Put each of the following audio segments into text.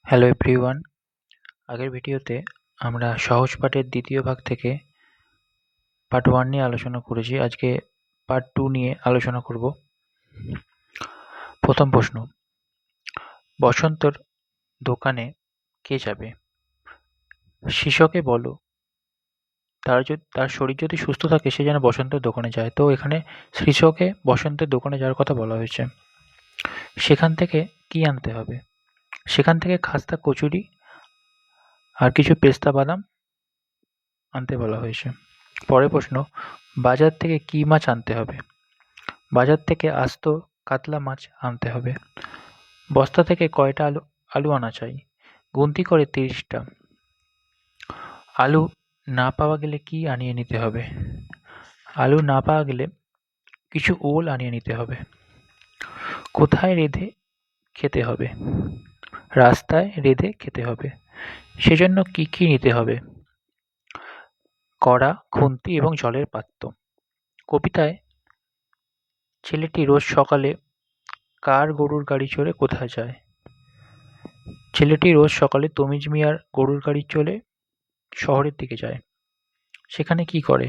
Hello everyone. আগের ভিডিওতে আমরা সহজ পাঠের দ্বিতীয় ভাগ থেকে পার্ট 1 নিয়ে আলোচনা করেছি। আজকে পার্ট 2 নিয়ে আলোচনা করব। প্রথম প্রশ্ন, বসন্তর দোকানে কে যাবে? শিশুকে বলো তার শরীর যদি সুস্থ থাকে সে যেন বসন্তের দোকানে যায়। তো এখানে শিশুকে বসন্তের দোকানে যাওয়ার কথা বলা হয়েছে। সেখান থেকে কি আনতে হবে? সেখান থেকে খাস্তা কচুরি আর কিছু পেস্তা বাদাম আনতে বলা হয়েছে। পরের প্রশ্ন, বাজার থেকে কি মাছ আনতে হবে? বাজার থেকে আস্ত কাতলা মাছ আনতে হবে। বস্তা থেকে কয়টা আলু আনা চাই? গুনতি করে ৩০টা। আলু না পাওয়া গেলে কি আনিয়ে নিতে হবে? আলু না পাওয়া গেলে কিছু ওল আনিয়ে নিতে হবে। কোথায় রেঁধে খেতে হবে? রাস্তায় রেঁধে খেতে হবে। সেজন্য কি কি নিতে হবে? কড়া, খুন্তি এবং জলের পাত্র। কবিতায় ছেলেটি রোজ সকালে কার গরুর গাড়ি চড়ে কোথায় যায়? ছেলেটি রোজ সকালে তমিজ মিয়ার গরুর গাড়ি চড়ে শহরের দিকে যায়। সেখানে কি করে?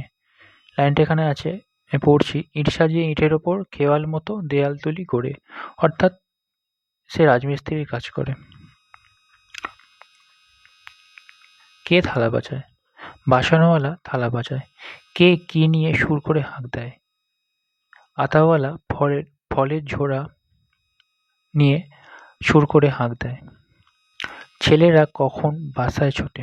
লাইনটা এখানে আছে, আমি পড়ছি। ইট সাজিয়ে ইটের ওপর খেওয়াল মতো দেয়াল তুলি গড়ে। অর্থাৎ সে রাজমিস্ত্রির কাজ করে। কে থালা বাজায়? বাসনওয়ালা থালা বাজায়। কে কি নিয়ে সুর করে হাঁক দেয়? আতাওয়ালা ফলের ঝোড়া নিয়ে সুর করে হাঁক দেয়। ছেলেরা কখন বাসায় ছোটে?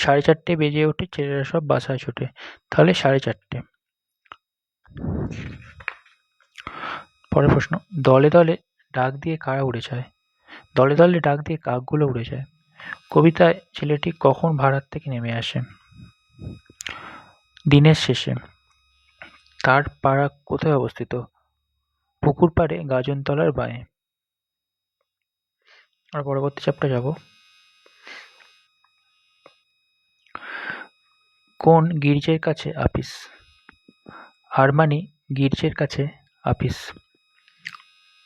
4:30 বেজে ওঠে, ছেলেরা সব বাসায় ছোটে। তাহলে 4:30। পরের প্রশ্ন, দলে দলে ডাক দিয়ে কারা উড়ে যায়? দলে দলে ডাক দিয়ে কাকগুলো উড়ে যায়। কবিতায় ছেলেটি কখন ভাড়ার থেকে নেমে আসে? দিনের শেষে। তার পাড়া কোথায় অবস্থিত? পুকুর পাড়ে গাজনতলার বাঁয়ে। আর পরবর্তী চ্যাপ্টার যাব। কোন গির্জের কাছে আপিস? আরমানি গির্জের কাছে আপিস।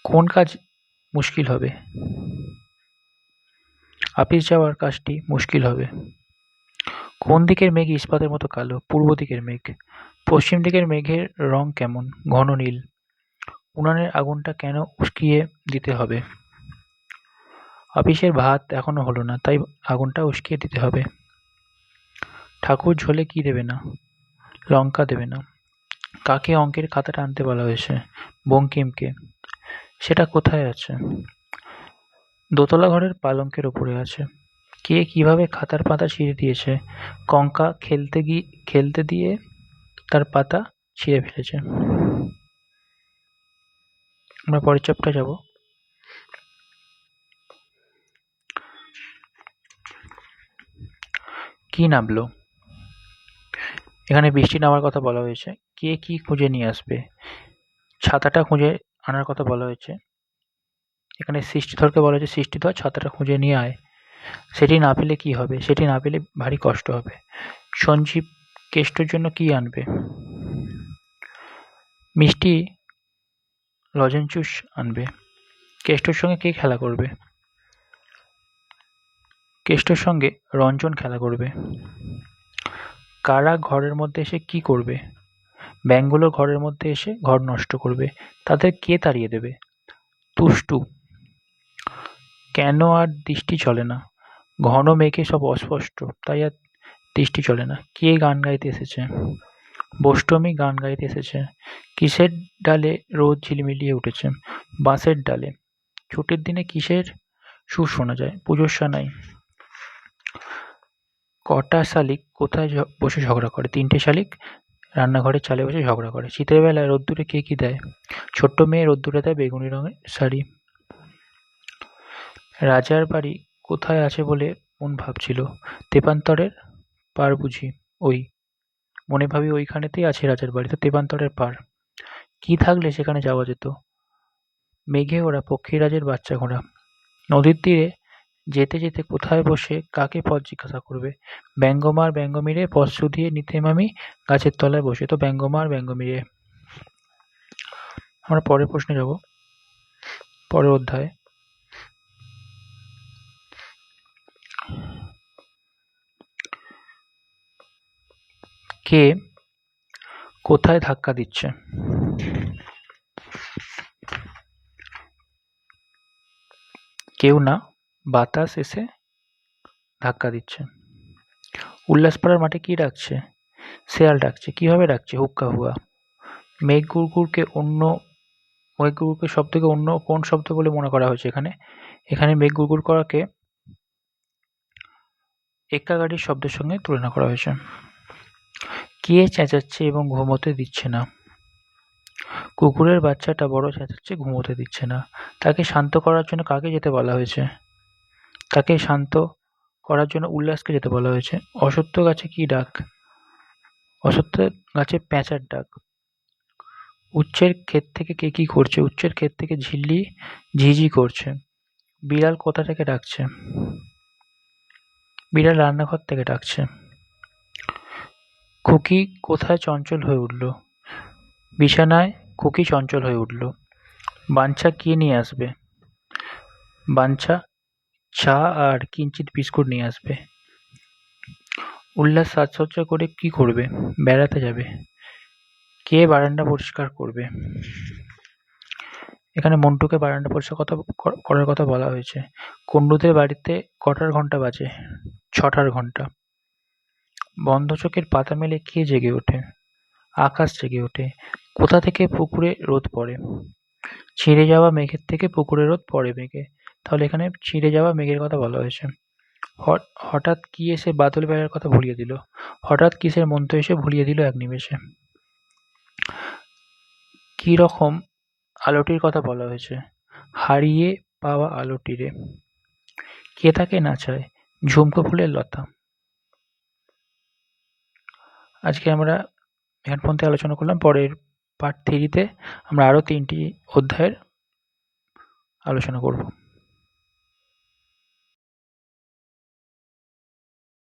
কোন কাজ মুশকিল হবে? আপিস যাওয়ার কাজটি মুশকিল হবে। কোন দিকের মেঘ ইস্পাতের মতো কালো? পূর্ব দিকের মেঘ। পশ্চিম দিকের মেঘের রং কেমন? ঘন নীল। উনানের আগুনটা কেন উস্কিয়ে দিতে হবে? আপিসের ভাত এখনো হলো না, তাই আগুনটা উস্কিয়ে দিতে হবে। ঠাকুর ঝোলে কি দেবে না? লঙ্কা দেবে না। কাকে অঙ্কের খাতাটা আনতে বলা হয়েছে? বঙ্কিমকে। সেটা কোথায় আছে? দোতলা ঘরের পালঙ্কের ওপরে আছে। কে কিভাবে খাতার পাতা ছিঁড়ে দিয়েছে? কঙ্কা খেলতে দিয়ে তার পাতা ছিঁড়ে ফেলেছে। আমরা পরের চ্যাপ্টারে যাব। কি নামলো? এখানে বৃষ্টি নামার কথা বলা হয়েছে। কে কি খুঁজে নিয়ে আসবে? ছাতাটা খুঁজে আনার কথা বলা হয়েছে। এখানে সৃষ্টিধরকে বলা হয়েছে, সৃষ্টিধর ছাতাটা খুঁজে নিয়ে আয়। সেটি না পেলে কি হবে? সেটি না পেলে ভারী কষ্ট হবে। সঞ্জীব কেষ্টর জন্য কি আনবে? মিষ্টি লজেন্সুস আনবে। কেষ্টর সঙ্গে কে খেলা করবে? কেষ্টর সঙ্গে রঞ্জন খেলা করবে। কারা ঘরের মধ্যে এসে কি করবে? ব্যাঙগুলো ঘরের মধ্যে এসে ঘর নষ্ট করবে। তাদের কে তাড়িয়ে দেবে? তুষ্টু। কেন আর দৃষ্টি চলে না? ঘন মেঘে সব অস্পষ্ট, তাই আর দৃষ্টি চলে না। কে গান গাইতে এসেছে? বষ্টমী গান গাইতে এসেছে। কিসের ডালে রোদ ঝিলমিলিয়ে উঠেছে? বাঁশের ডালে। ছুটির দিনে কিসের সুর শোনা যায়? পুজোর সানাই। কটা শালিক কোথায় বসে ঝগড়া করে? 3টে শালিক রান্নাঘরের চালে বসে ঝগড়া করে। শীতের বেলায় রোদ্দুরে কে কি দেয়? ছোট্ট মেয়ে রোদ্দুরে দেয় বেগুনি রঙের শাড়ি। রাজার বাড়ি কোথায় আছে বলে মন ভাবছিল? তেপান্তরের পার বুঝি? ওই মনে ভাবি ওইখানেতেই আছে রাজার বাড়ি, তো তেপান্তরের পার। কি থাকলে সেখানে যাওয়া যেত? মেঘে ওরা পক্ষীরাজের বাচ্চা ঘোড়া। নদীর তীরে যেতে যেতে কোথায় বসে কাকে পথ জিজ্ঞাসা করবে? ব্যঙ্গমার ব্যঙ্গমিরে পথ শুধিয়ে নিতেম আমি গাছের তলায় বসে। তো ব্যঙ্গমার ব্যঙ্গমিরে। আমরা পরের প্রশ্নে যাব, পরের অধ্যায়ে। কে কোথায় ধাক্কা দিচ্ছে? কেউ না, বাতাস এসে ধাক্কা দিচ্ছে। উল্লাসপাড়ার মাঠে কি ডাকছে? শেয়াল ডাকছে। কিভাবে ডাকছে? হুক্কা হুয়া। মেঘ গুড়গুড়কে শব্দকে অন্য কোন শব্দ বলে মনে করা হয়েছে এখানে? এখানে মেঘ গুড়গুড় করাকে এক্কা গাড়ির শব্দের সঙ্গে তুলনা করা হয়েছে। কে চেঁচাচ্ছে এবং ঘুমোতে দিচ্ছে না? কুকুরের বাচ্চাটা বড় চেঁচাচ্ছে, ঘুমোতে দিচ্ছে না। তাকে শান্ত করার জন্য কাকে যেতে বলা হয়েছে? তাকে শান্ত করার জন্য উল্লাসকে যেতে বলা হয়েছে। অশ্বত্থ গাছে কি ডাক? অশ্বত্থ গাছে প্যাঁচার ডাক। উচ্ছের ক্ষেত থেকে কে কি করছে? উচ্ছের ক্ষেত থেকে ঝিল্লি ঝিঝি করছে। বিড়াল কোথা থেকে ডাকছে? বিড়াল রান্নাঘর থেকে ডাকছে। খুকি কোথায় চঞ্চল হয়ে উঠল? বিছানায় খুকি চঞ্চল হয়ে উঠল। বাঞ্ছা কি নিয়ে আসবে? বাঞ্ছা চা আর কিঞ্চিৎ বিস্কুট নিয়ে আসবে। উল্লাস সাজসজ্জা করে কি করবে? বেড়াতে যাবে। কে বারান্দা পরিষ্কার করবে? এখানে মন্টুকে বারান্দা পরিষ্কার করার কথা বলা হয়েছে। কুন্ডুদের বাড়িতে কটার ঘন্টা বাজে? ৬টার ঘন্টা। বন্ধ চোখের পাতা মেলে কে জেগে ওঠে? আকাশ জেগে ওঠে। কোথা থেকে পুকুরে রোদ পড়ে? ছিঁড়ে যাওয়া মেঘের থেকে পুকুরে রোদ পড়ে মেঘে। তাহলে এখানে ছিঁড়ে যাওয়া মেঘের কথা বলা হয়েছে। হঠাৎ কি এসে বাদল বেলার কথা ভুলিয়ে দিল? হঠাৎ কিসের মন্ত্র এসে ভুলিয়ে দিল এক নিমেষে? কি রকম আলোটির কথা বলা হয়েছে? হারিয়ে পাওয়া আলোটিরে। কে তাকে নাচায়? ঝুমকো ফুলের লতা। আজকে আমরা এখান পর্যন্ত আলোচনা করলাম। পরের পার্ট 3 তে আমরা আরও 3টি অধ্যায়ের আলোচনা করব।